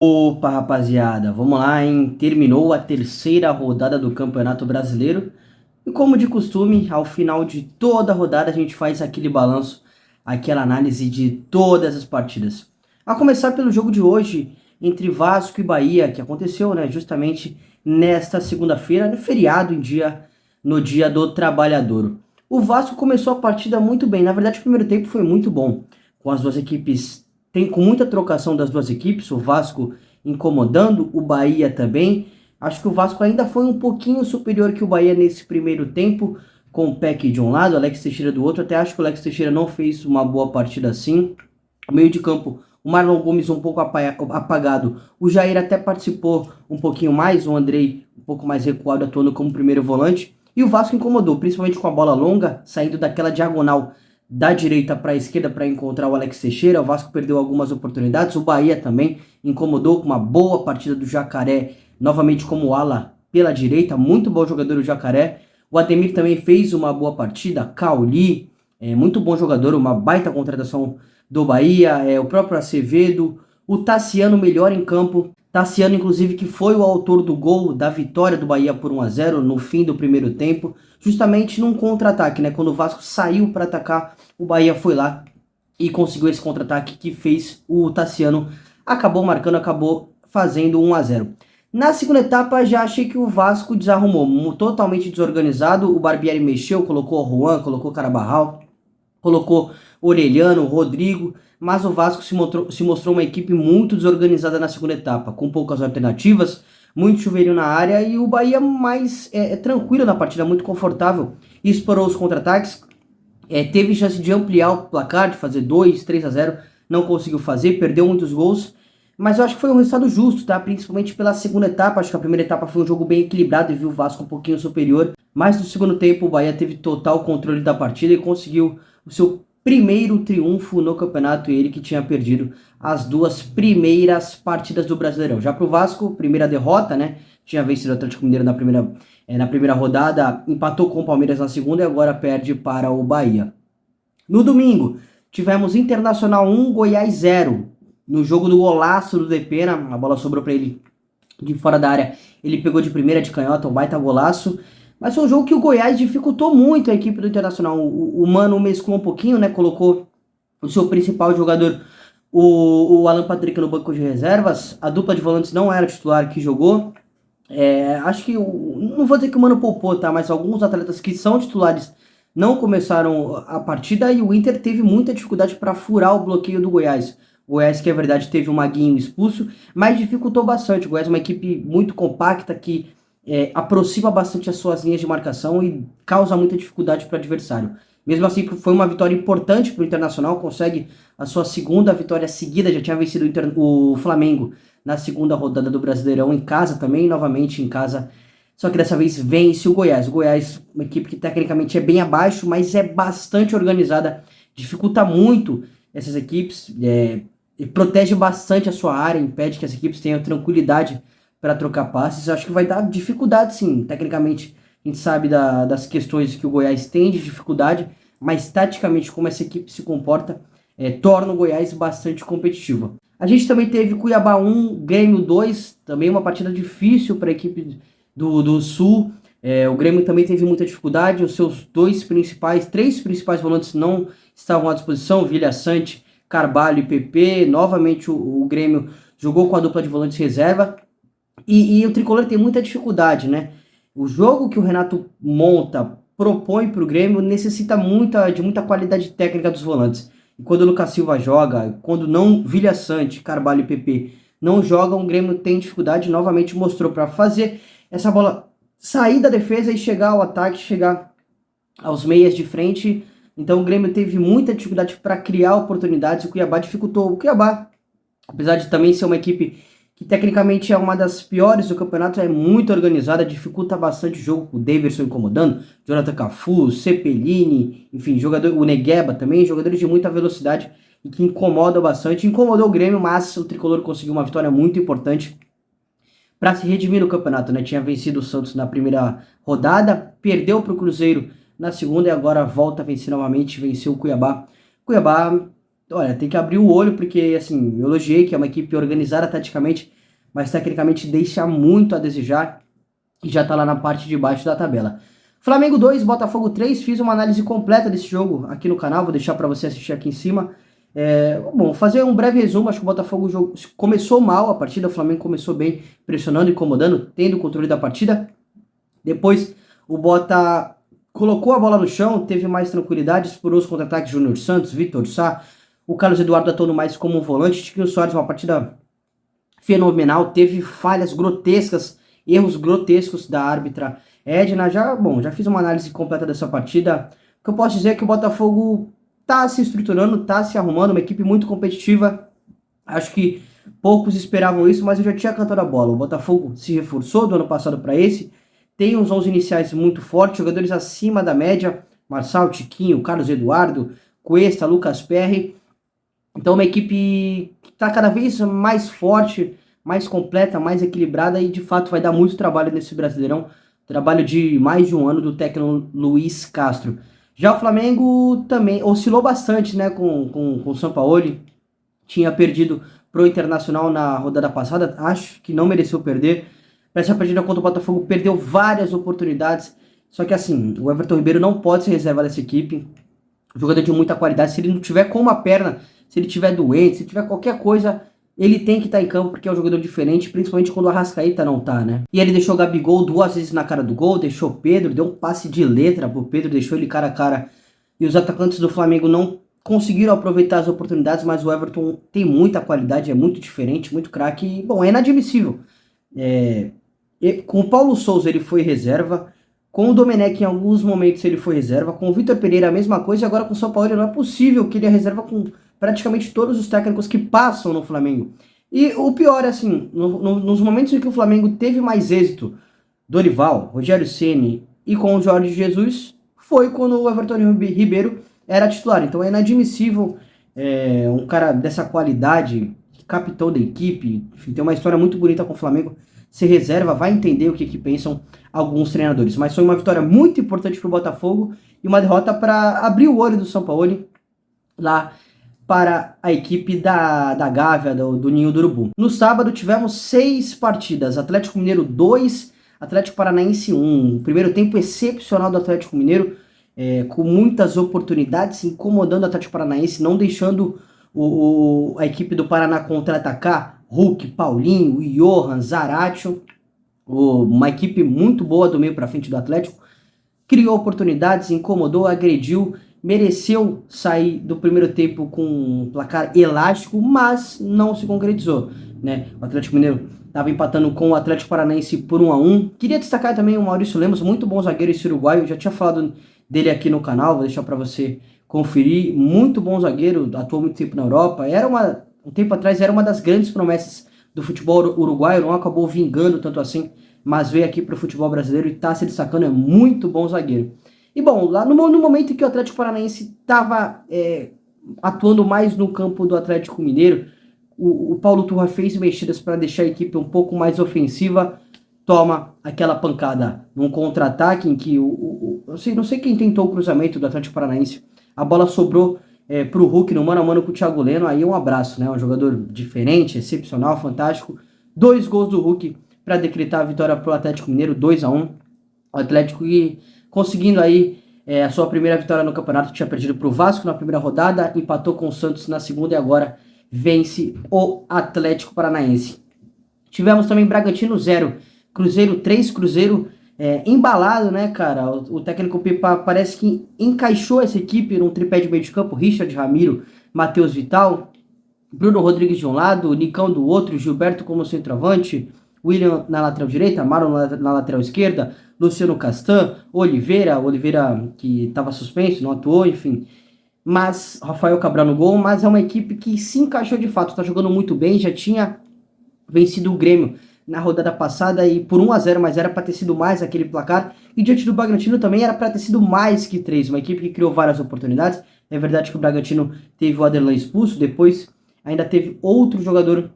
Opa, rapaziada, vamos lá, hein? Terminou a terceira rodada do Campeonato Brasileiro e, como de costume, ao final de toda a rodada a gente faz aquele balanço, aquela análise de todas as partidas. A começar pelo jogo de hoje entre Vasco e Bahia, que aconteceu, né, justamente nesta segunda-feira, no feriado, no dia do trabalhador. O Vasco começou a partida muito bem, na verdade o primeiro tempo foi muito bom, com as duas equipes com muita trocação das duas equipes, o Vasco incomodando, o Bahia também. Acho que o Vasco ainda foi um pouquinho superior que o Bahia nesse primeiro tempo, com o Peck de um lado, o Alex Teixeira do outro. Até acho que o Alex Teixeira não fez uma boa partida assim. O meio de campo, o Marlon Gomes um pouco apagado. O Jair até participou um pouquinho mais, o Andrei um pouco mais recuado, atuando como primeiro volante. E o Vasco incomodou, principalmente com a bola longa, saindo daquela diagonal da direita para a esquerda para encontrar o Alex Teixeira. O Vasco perdeu algumas oportunidades. O Bahia também incomodou com uma boa partida do Jacaré, novamente como ala pela direita. Muito bom jogador o Jacaré. O Ademir também fez uma boa partida. Cauli, muito bom jogador, uma baita contratação do Bahia. O próprio Acevedo. O Tassiano melhor em campo. Tassiano, inclusive, que foi o autor do gol da vitória do Bahia por 1-0 no fim do primeiro tempo, justamente num contra-ataque, né? Quando o Vasco saiu para atacar, o Bahia foi lá e conseguiu esse contra-ataque que fez o Tassiano, acabou marcando, acabou fazendo 1-0. Na segunda etapa, já achei que o Vasco desarrumou, totalmente desorganizado. O Barbieri mexeu, colocou o Juan, colocou o Carabarral, colocou Orelhano, Rodrigo, mas o Vasco se mostrou uma equipe muito desorganizada na segunda etapa, com poucas alternativas, muito chuveirinho na área e o Bahia mais tranquilo na partida, muito confortável, e explorou os contra-ataques, teve chance de ampliar o placar, de fazer 2, 3-0, não conseguiu fazer, perdeu muitos gols, mas eu acho que foi um resultado justo, tá? Principalmente pela segunda etapa. Acho que a primeira etapa foi um jogo bem equilibrado e viu o Vasco um pouquinho superior, mas no segundo tempo o Bahia teve total controle da partida e conseguiu o seu primeiro triunfo no campeonato, ele que tinha perdido as duas primeiras partidas do Brasileirão. Já para o Vasco, primeira derrota, né? Tinha vencido o Atlético Mineiro na primeira rodada, empatou com o Palmeiras na segunda e agora perde para o Bahia. No domingo, tivemos Internacional 1, Goiás 0. No jogo do golaço do Depena, a bola sobrou para ele de fora da área. Ele pegou de primeira de canhota, um baita golaço. Mas foi um jogo que o Goiás dificultou muito a equipe do Internacional. O Mano mesclou um pouquinho, né? Colocou o seu principal jogador, o Alan Patrick, no banco de reservas. A dupla de volantes não era titular que jogou. Acho que, não vou dizer que o Mano poupou, tá? Mas alguns atletas que são titulares não começaram a partida e o Inter teve muita dificuldade para furar o bloqueio do Goiás. O Goiás, que é verdade, teve o Maguinho expulso, mas dificultou bastante. O Goiás é uma equipe muito compacta que aproxima bastante as suas linhas de marcação e causa muita dificuldade para o adversário. Mesmo assim, foi uma vitória importante para o Internacional, consegue a sua segunda vitória seguida, já tinha vencido o Flamengo na segunda rodada do Brasileirão em casa também, novamente em casa, só que dessa vez vence o Goiás. O Goiás, uma equipe que tecnicamente é bem abaixo, mas é bastante organizada, dificulta muito essas equipes, e protege bastante a sua área, impede que as equipes tenham tranquilidade para trocar passes. Acho que vai dar dificuldade, sim. Tecnicamente, a gente sabe das questões que o Goiás tem de dificuldade, mas taticamente, como essa equipe se comporta, torna o Goiás bastante competitivo. A gente também teve Cuiabá 1, Grêmio 2, também uma partida difícil para a equipe do Sul. O Grêmio também teve muita dificuldade, os seus três principais volantes não estavam à disposição, Vilha Sante, Carvalho e PP. Novamente o Grêmio jogou com a dupla de volantes reserva, e o Tricolor tem muita dificuldade, né? O jogo que o Renato monta, propõe para o Grêmio, necessita de muita qualidade técnica dos volantes. E quando o Lucas Silva joga, quando não Vilha Sante, Carvalho e PP não jogam, o Grêmio tem dificuldade. Novamente mostrou para fazer essa bola sair da defesa e chegar ao ataque, chegar aos meias de frente. Então o Grêmio teve muita dificuldade para criar oportunidades. O Cuiabá dificultou. O Cuiabá, apesar de também ser uma equipe que tecnicamente é uma das piores do campeonato, é muito organizada, dificulta bastante o jogo, o Daverson incomodando, Jonathan Cafu, Cepelini, enfim, o Negueba também, jogadores de muita velocidade e que incomodam bastante. Incomodou o Grêmio, mas o Tricolor conseguiu uma vitória muito importante para se redimir no campeonato, né? Tinha vencido o Santos na primeira rodada, perdeu para o Cruzeiro na segunda e agora volta a vencer novamente, venceu o Cuiabá. Cuiabá olha, tem que abrir o olho, porque, assim, eu elogiei que é uma equipe organizada taticamente, mas tecnicamente deixa muito a desejar e já tá lá na parte de baixo da tabela. Flamengo 2, Botafogo 3, fiz uma análise completa desse jogo aqui no canal, vou deixar para você assistir aqui em cima. Bom, fazer um breve resumo, acho que o Botafogo começou mal a partida, o Flamengo começou bem, pressionando, incomodando, tendo o controle da partida. Depois o Bota colocou a bola no chão, teve mais tranquilidade, explorou os contra-ataques, Júnior Santos, Vitor Sá, o Carlos Eduardo atuando mais como um volante, Tiquinho Soares, uma partida fenomenal, teve falhas grotescas, erros grotescos da árbitra Edna. Já fiz uma análise completa dessa partida. O que eu posso dizer é que o Botafogo tá se estruturando, tá se arrumando, uma equipe muito competitiva. Acho que poucos esperavam isso, mas eu já tinha cantado a bola. O Botafogo se reforçou do ano passado para esse, tem uns 11 iniciais muito fortes, jogadores acima da média, Marçal, Tiquinho, Carlos Eduardo, Cuesta, Lucas Perry. Então uma equipe que está cada vez mais forte, mais completa, mais equilibrada e de fato vai dar muito trabalho nesse Brasileirão. Trabalho de mais de um ano do técnico Luiz Castro. Já o Flamengo também oscilou bastante, né, com o Sampaoli. Tinha perdido pro Internacional na rodada passada, acho que não mereceu perder. Para essa partida contra o Botafogo perdeu várias oportunidades. Só que assim, o Everton Ribeiro não pode ser reserva dessa equipe. Jogador de muita qualidade, se ele não tiver com uma perna, se ele tiver doente, se tiver qualquer coisa, ele tem que estar em campo porque é um jogador diferente, principalmente quando o Arrascaeta não tá, né? E ele deixou o Gabigol 2 vezes na cara do gol, deixou o Pedro, deu um passe de letra pro Pedro, deixou ele cara a cara. E os atacantes do Flamengo não conseguiram aproveitar as oportunidades, mas o Everton tem muita qualidade, é muito diferente, muito craque. E, bom, é inadmissível. Com o Paulo Souza ele foi reserva, com o Domenech em alguns momentos ele foi reserva, com o Vitor Pereira a mesma coisa, e agora com o São Paulo não é possível que ele é reserva com praticamente todos os técnicos que passam no Flamengo. E o pior é assim, nos momentos em que o Flamengo teve mais êxito, Dorival, Rogério Ceni e com o Jorge Jesus, foi quando o Everton Ribeiro era titular. Então é inadmissível um cara dessa qualidade, capitão da equipe, enfim, tem uma história muito bonita com o Flamengo, se reserva, vai entender o que pensam alguns treinadores. Mas foi uma vitória muito importante para o Botafogo e uma derrota para abrir o olho do Sampaoli lá para a equipe da Gávea, do Ninho do Urubu. No sábado tivemos 6 partidas, Atlético Mineiro 2, Atlético Paranaense 1. Primeiro tempo excepcional do Atlético Mineiro, com muitas oportunidades, incomodando o Atlético Paranaense, não deixando a equipe do Paraná contra-atacar. Hulk, Paulinho, Johan, Zaratio, uma equipe muito boa do meio para frente do Atlético, criou oportunidades, incomodou, agrediu, mereceu sair do primeiro tempo com um placar elástico, mas não se concretizou, né? O Atlético Mineiro estava empatando com o Atlético Paranaense por 1-1. Queria destacar também o Maurício Lemos, muito bom zagueiro esse uruguaio, já tinha falado dele aqui no canal, vou deixar para você conferir, muito bom zagueiro, atuou muito tempo na Europa, um tempo atrás era uma das grandes promessas do futebol uruguaio, não acabou vingando tanto assim, mas veio aqui para o futebol brasileiro e está se destacando, é muito bom zagueiro. E bom, lá no momento em que o Atlético Paranaense estava atuando mais no campo do Atlético Mineiro, o Paulo Turra fez mexidas para deixar a equipe um pouco mais ofensiva, toma aquela pancada num contra-ataque em que não sei quem tentou o cruzamento do Atlético Paranaense, a bola sobrou pro Hulk no mano a mano com o Thiago Leno, aí um abraço, né? Um jogador diferente, excepcional, fantástico. 2 gols do Hulk para decretar a vitória pro Atlético Mineiro, 2-1. O Atlético conseguindo aí a sua primeira vitória no campeonato, tinha perdido pro Vasco na primeira rodada, empatou com o Santos na segunda e agora vence o Atlético Paranaense. Tivemos também Bragantino 0, Cruzeiro 3, Cruzeiro embalado, né, cara? O técnico Pepa parece que encaixou essa equipe num tripé de meio de campo, Richard, Ramiro, Matheus Vital, Bruno Rodrigues de um lado, Nicão do outro, Gilberto como centroavante, William na lateral direita, Marlon na lateral esquerda, Luciano Castan, Oliveira que estava suspenso, não atuou, enfim. Mas Rafael Cabral no gol, mas é uma equipe que se encaixou de fato, está jogando muito bem, já tinha vencido o Grêmio na rodada passada e por 1-0, mas era para ter sido mais aquele placar. E diante do Bragantino também era para ter sido mais que 3, uma equipe que criou várias oportunidades. É verdade que o Bragantino teve o Aderlan expulso, depois ainda teve outro jogador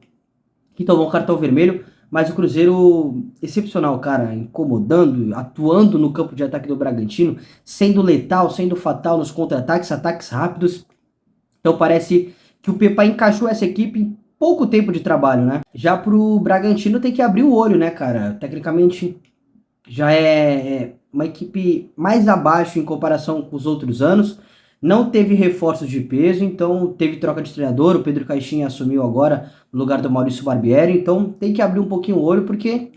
que tomou um cartão vermelho, mas o Cruzeiro, excepcional, cara, incomodando, atuando no campo de ataque do Bragantino, sendo letal, sendo fatal nos contra-ataques, ataques rápidos. Então parece que o Pepa encaixou essa equipe em pouco tempo de trabalho, né? Já pro Bragantino tem que abrir o olho, né, cara? Tecnicamente já é uma equipe mais abaixo em comparação com os outros anos. Não teve reforços de peso, então teve troca de treinador. O Pedro Caixinha assumiu agora no lugar do Maurício Barbieri. Então tem que abrir um pouquinho o olho, porque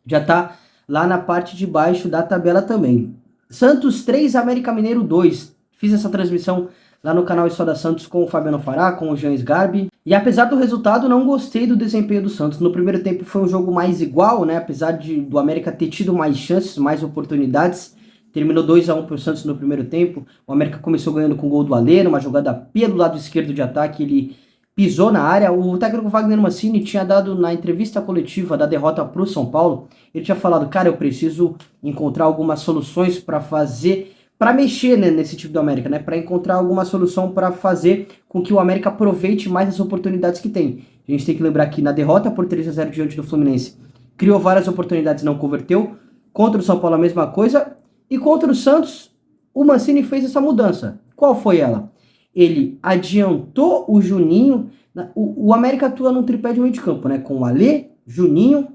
já tá lá na parte de baixo da tabela também. Santos 3, América Mineiro 2. Fiz essa transmissão lá no canal História Santos com o Fabiano Fará, com o Jean Sgarbi. E apesar do resultado, não gostei do desempenho do Santos. No primeiro tempo foi um jogo mais igual, né? Apesar do América ter tido mais chances, mais oportunidades. Terminou 2-1 para o Santos no primeiro tempo. O América começou ganhando com o gol do Alê, uma jogada pelo lado esquerdo de ataque. Ele pisou na área. O técnico Wagner Mancini tinha dado na entrevista coletiva da derrota para o São Paulo, ele tinha falado, cara, eu preciso encontrar algumas soluções para fazer, para mexer, né, nesse time do América, né, para encontrar alguma solução para fazer com que o América aproveite mais as oportunidades que tem. A gente tem que lembrar que na derrota por 3-0 diante do Fluminense, criou várias oportunidades, não converteu. Contra o São Paulo a mesma coisa. E contra o Santos, o Mancini fez essa mudança. Qual foi ela? Ele adiantou o Juninho. O América atua num tripé de meio de campo, né? Com o Alê, Juninho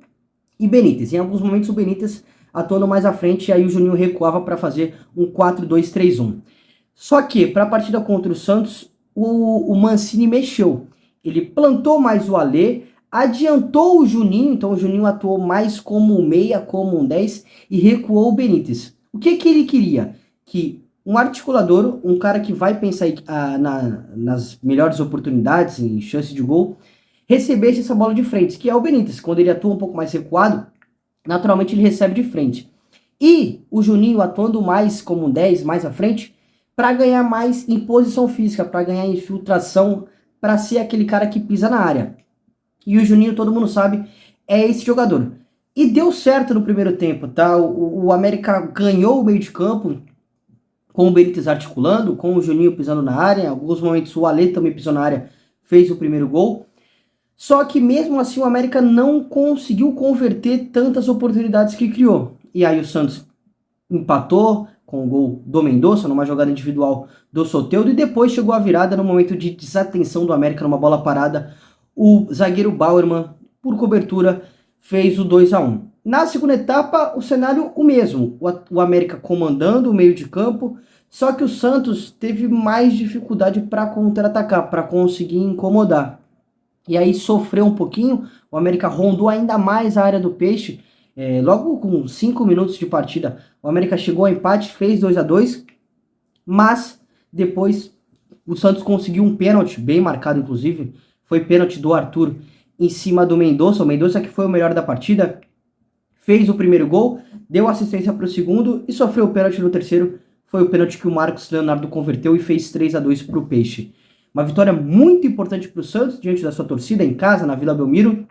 e Benítez. Em alguns momentos o Benítez atuando mais à frente, e aí o Juninho recuava para fazer um 4-2-3-1. Só que, para a partida contra o Santos, o Mancini mexeu. Ele plantou mais o Alê, adiantou o Juninho, então o Juninho atuou mais como um meia, como um 10, e recuou o Benítez. O que ele queria? Que um articulador, um cara que vai pensar nas melhores oportunidades, em chance de gol, recebesse essa bola de frente, que é o Benítez. Quando ele atua um pouco mais recuado, naturalmente ele recebe de frente. E o Juninho atuando mais como um 10, mais à frente, para ganhar mais em posição física, para ganhar infiltração, para ser aquele cara que pisa na área. E o Juninho, todo mundo sabe, é esse jogador. E deu certo no primeiro tempo, tá? O América ganhou o meio de campo, com o Benítez articulando, com o Juninho pisando na área. Em alguns momentos o Alê também pisou na área, fez o primeiro gol. Só que mesmo assim o América não conseguiu converter tantas oportunidades que criou. E aí o Santos empatou com o gol do Mendonça, numa jogada individual do Soteldo, e depois chegou a virada no momento de desatenção do América, numa bola parada. O zagueiro Bauerman, por cobertura, fez o 2-1. Na segunda etapa, o cenário o mesmo. O América comandando o meio de campo, só que o Santos teve mais dificuldade para contra-atacar, para conseguir incomodar. E aí sofreu um pouquinho, o América rondou ainda mais a área do Peixe. Logo com 5 minutos de partida, o América chegou ao empate, fez 2-2, mas depois o Santos conseguiu um pênalti, bem marcado inclusive, foi pênalti do Arthur em cima do Mendonça, o Mendonça que foi o melhor da partida, fez o primeiro gol, deu assistência para o segundo e sofreu o pênalti no terceiro, foi o pênalti que o Marcos Leonardo converteu e fez 3-2 para o Peixe. Uma vitória muito importante para o Santos, diante da sua torcida, em casa, na Vila Belmiro.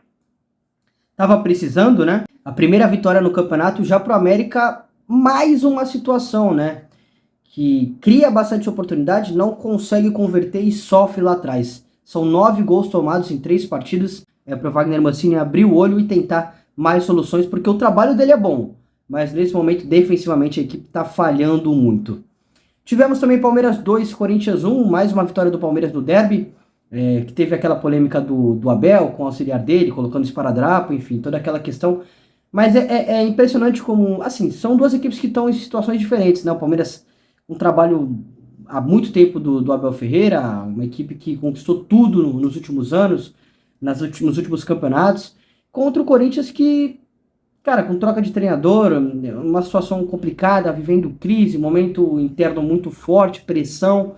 Tava precisando, né? A primeira vitória no campeonato, já para o América, mais uma situação, né? Que cria bastante oportunidade, não consegue converter e sofre lá atrás. São 9 gols tomados em 3 partidas. Para o Wagner Mancini abrir o olho e tentar mais soluções, porque o trabalho dele é bom. Mas nesse momento, defensivamente, a equipe está falhando muito. Tivemos também Palmeiras 2, Corinthians 1, mais uma vitória do Palmeiras no derby, que teve aquela polêmica do Abel com o auxiliar dele, colocando esparadrapo, enfim, toda aquela questão. Mas é impressionante como, assim, são duas equipes que estão em situações diferentes, né? O Palmeiras, um trabalho há muito tempo do Abel Ferreira, uma equipe que conquistou tudo nos últimos anos, nos últimos campeonatos, contra o Corinthians que, cara, com troca de treinador, uma situação complicada, vivendo crise, momento interno muito forte, pressão.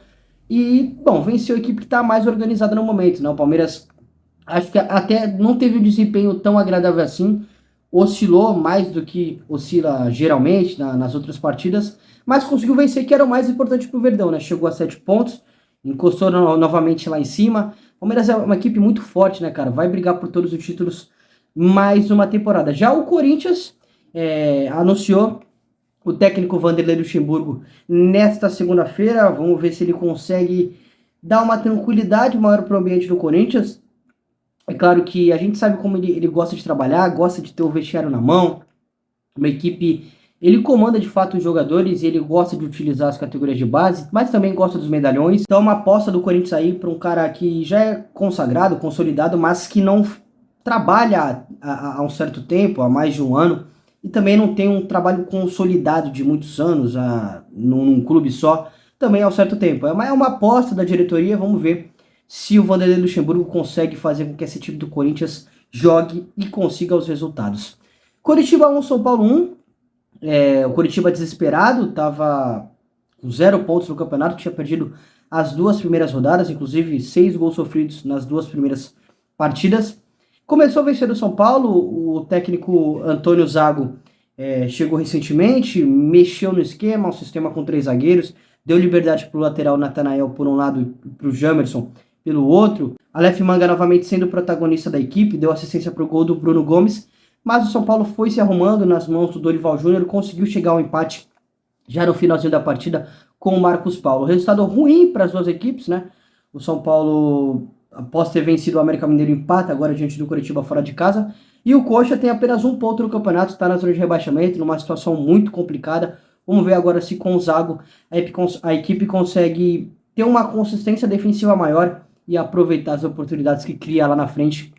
E, bom, venceu a equipe que está mais organizada no momento, né? O Palmeiras, acho que até não teve um desempenho tão agradável assim, oscilou mais do que oscila geralmente nas outras partidas, mas conseguiu vencer, que era o mais importante para o Verdão, né? Chegou a 7 pontos, encostou novamente lá em cima. O Palmeiras é uma equipe muito forte, né, cara? Vai brigar por todos os títulos mais uma temporada. Já o Corinthians anunciou o técnico Vanderlei Luxemburgo nesta segunda-feira. Vamos ver se ele consegue dar uma tranquilidade maior para o ambiente do Corinthians. É claro que a gente sabe como ele gosta de trabalhar, gosta de ter o vestiário na mão, uma equipe Ele comanda de fato os jogadores, ele gosta de utilizar as categorias de base, mas também gosta dos medalhões. Então é uma aposta do Corinthians aí para um cara que já é consagrado, consolidado, mas que não trabalha há um certo tempo, há mais de um ano, e também não tem um trabalho consolidado de muitos anos num clube só, também há um certo tempo. É uma aposta da diretoria, vamos ver se o Vanderlei Luxemburgo consegue fazer com que esse time do Corinthians jogue e consiga os resultados. Coritiba 1, São Paulo 1. O Coritiba desesperado, estava com 0 pontos no campeonato, tinha perdido as 2 primeiras rodadas, inclusive 6 gols sofridos nas 2 primeiras partidas. Começou a vencer o São Paulo, o técnico Antônio Zago chegou recentemente, mexeu no esquema, um sistema com 3 zagueiros, deu liberdade para o lateral Natanael por um lado e para o Jamerson pelo outro. Aleph Manga novamente sendo o protagonista da equipe, deu assistência para o gol do Bruno Gomes, mas o São Paulo foi se arrumando nas mãos do Dorival Júnior, conseguiu chegar ao empate já no finalzinho da partida com o Marcos Paulo. Resultado ruim para as duas equipes, né? O São Paulo, após ter vencido o América Mineiro, empata agora diante do Coritiba fora de casa. E o Coxa tem apenas 1 ponto no campeonato, está na zona de rebaixamento, numa situação muito complicada. Vamos ver agora se com o Zago a equipe consegue ter uma consistência defensiva maior e aproveitar as oportunidades que cria lá na frente.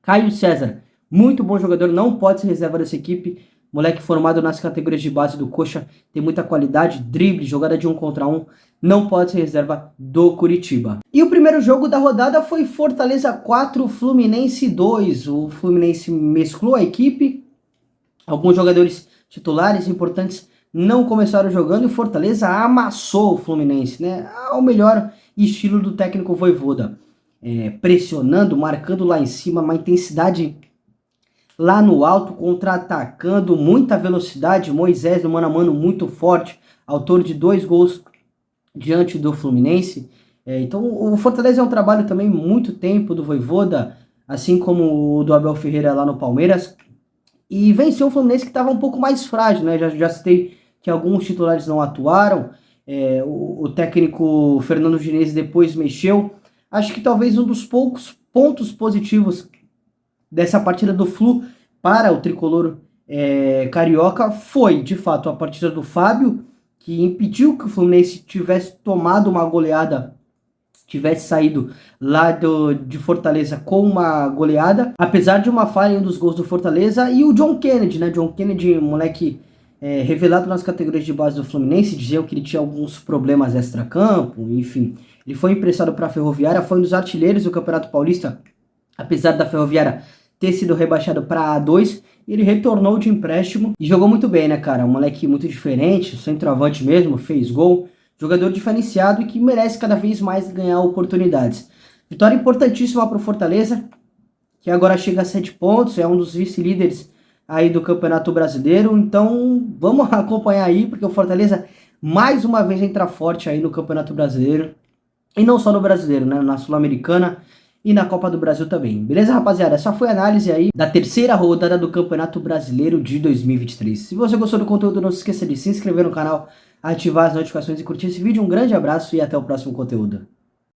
Caio César, muito bom jogador, não pode ser reserva dessa equipe. Moleque formado nas categorias de base do Coxa, tem muita qualidade, drible, jogada de 1 contra 1, não pode ser reserva do Coritiba. E o primeiro jogo da rodada foi Fortaleza 4, Fluminense 2. O Fluminense mesclou a equipe, alguns jogadores titulares importantes não começaram jogando e o Fortaleza amassou o Fluminense, né? Ao melhor estilo do técnico Vojvoda. Pressionando, marcando lá em cima, uma intensidade lá no alto, contra-atacando, muita velocidade. Moisés no mano a mano muito forte, autor de 2 gols diante do Fluminense. Então o Fortaleza é um trabalho também muito tempo do Vojvoda, assim como o do Abel Ferreira lá no Palmeiras, e venceu o Fluminense que estava um pouco mais frágil, né? Já citei que alguns titulares não atuaram, o técnico Fernando Diniz depois mexeu. Acho que talvez um dos poucos pontos positivos dessa partida do Flu para o tricolor carioca foi, de fato, a partida do Fábio, que impediu que o Fluminense tivesse tomado uma goleada, tivesse saído lá de Fortaleza com uma goleada, apesar de uma falha em um dos gols do Fortaleza, e o John Kennedy, né? John Kennedy, moleque revelado nas categorias de base do Fluminense, diziam que ele tinha alguns problemas extra-campo, enfim. Ele foi emprestado para a Ferroviária, foi um dos artilheiros do Campeonato Paulista, apesar da Ferroviária ter sido rebaixado para A2, ele retornou de empréstimo e jogou muito bem, né, cara? Um moleque muito diferente, centroavante mesmo, fez gol, jogador diferenciado e que merece cada vez mais ganhar oportunidades. Vitória importantíssima para o Fortaleza, que agora chega a 7 pontos, é um dos vice-líderes aí do Campeonato Brasileiro, então vamos acompanhar aí, porque o Fortaleza mais uma vez entra forte aí no Campeonato Brasileiro, e não só no Brasileiro, né, na Sul-Americana e na Copa do Brasil também. Beleza, rapaziada? Essa foi a análise aí da terceira rodada do Campeonato Brasileiro de 2023. Se você gostou do conteúdo, não se esqueça de se inscrever no canal, ativar as notificações e curtir esse vídeo. Um grande abraço e até o próximo conteúdo.